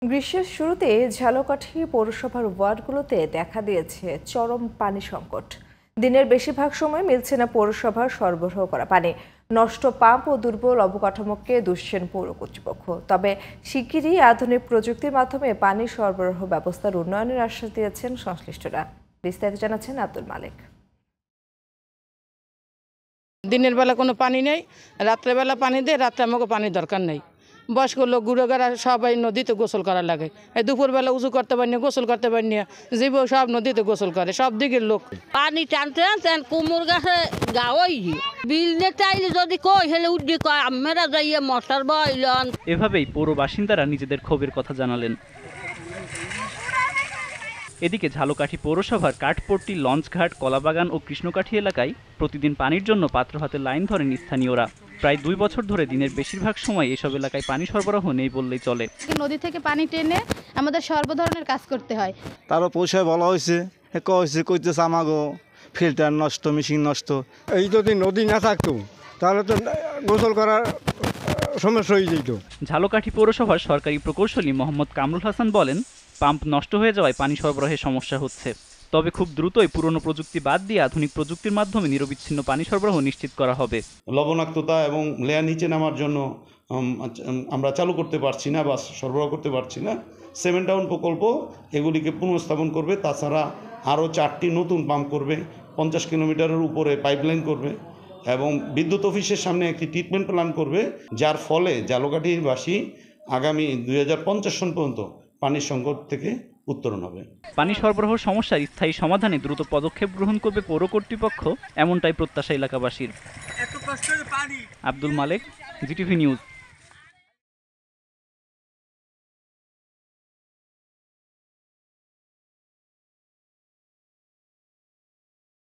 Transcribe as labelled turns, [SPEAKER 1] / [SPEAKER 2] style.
[SPEAKER 1] গ্রীষ্মের শুরুতে ঝালকাঠি পৌরসভার ওয়ার্ডগুলোতে দেখা দিয়েছে চরম পানি সংকট। দিনের বেশিরভাগ সময় মিলছে না পৌরসভার সরবরাহ করা পানি। নষ্ট পাম্প ও দুর্বল অবকাঠামোকে দুষছেন পৌর কর্তৃপক্ষ। তবে শিগগিরই আধুনিক প্রযুক্তির মাধ্যমে পানি সরবরাহ ব্যবস্থার উন্নয়নের আশ্বাস দিয়েছেন সংশ্লিষ্টরা। বিস্তারিত জানাচ্ছেন আব্দুল মালেক।
[SPEAKER 2] দিনের বেলা কোনো পানি নেই, রাত্রেবেলা পানি দেয়, রাত্রে আমাকে পানির দরকার নেই। বয়স্ক লোক গুড়োগারা সবাই নদীতে গোসল করা লাগে। এই দুপুরবেলা উজু করতে পারি না, গোসল করতে পারি না, জীব সব নদীতে গোসল করে, সব দিকের লোক।
[SPEAKER 3] পানি টানতে টানতেন কুমুর গাছে গাওয়াই বিল নেতাইলে যদি কই হেলে উঠি কয় আমরা যাইয়া মশার বইলন।
[SPEAKER 4] এভাবেই পৌর বাসিন্দারা নিজেদের ক্ষোভের কথা জানালেন। এদিকে ঝালকাঠি পৌরসভার কাঠপট্টি, লঞ্চঘাট, কলাবাগান ও কৃষ্ণকাঠি এলাকায় প্রতিদিন পানির জন্য পাত্র হাতে লাইন ধরেন স্থানীয়রা। প্রায় 2 বছর ধরে দিনের বেশিরভাগ সময় এসব এলাকায় পানি সরবরাহ নেই বললেই চলে।
[SPEAKER 5] নদী থেকে পানি টেনে আমাদের সর্ব ধরনের কাজ করতে হয়।
[SPEAKER 6] তারও পয়সায় বলা হয়েছে কইতেছে আমাগো ফিল্টার নষ্ট, মেশিন নষ্ট।
[SPEAKER 7] এই যদি নদী না থাকতো তাহলে তো গোসল করার সমস্যা হয়ে যেত।
[SPEAKER 4] ঝালকাঠি পৌরসভার সরকারি প্রকৌশলী মোহাম্মদ কামরুল হাসান বলেন, পাম্প নষ্ট হয়ে যাওয়ায় পানি সরবরাহের সমস্যা হচ্ছে। তবে খুব দ্রুতই পুরনো প্রযুক্তি বাদ দিয়ে আধুনিক প্রযুক্তির মাধ্যমে নিরবিচ্ছিন্ন পানি সরবরাহ নিশ্চিত করা হবে।
[SPEAKER 8] লবণাক্ততা এবং লেয়ার নিচে নামার জন্য আমরা চালু করতে পারছি না বা সরবরাহ করতে পারছি না। 7 ডাউন প্রকল্প এগুলিকে পুনঃস্থাপন করবে। তাছাড়া আরও 4টি নতুন পাম্প করবে, 50 কিলোমিটারের উপরে পাইপলাইন করবে এবং বিদ্যুৎ অফিসের সামনে একটি ট্রিটমেন্ট প্ল্যান করবে, যার ফলে ঝালকাঠিবাসী আগামী 2050 সন পর্যন্ত পানির সংকট থেকে উত্তরণ হবে।
[SPEAKER 4] পানি সরবরাহ সমস্যার স্থায়ী সমাধানে দ্রুত পদক্ষেপ গ্রহণ করবে পৌর কর্তৃপক্ষ, এমনটাই প্রত্যাশা এলাকাবাসীর। আব্দুল মালেক, জিটিভি নিউজ।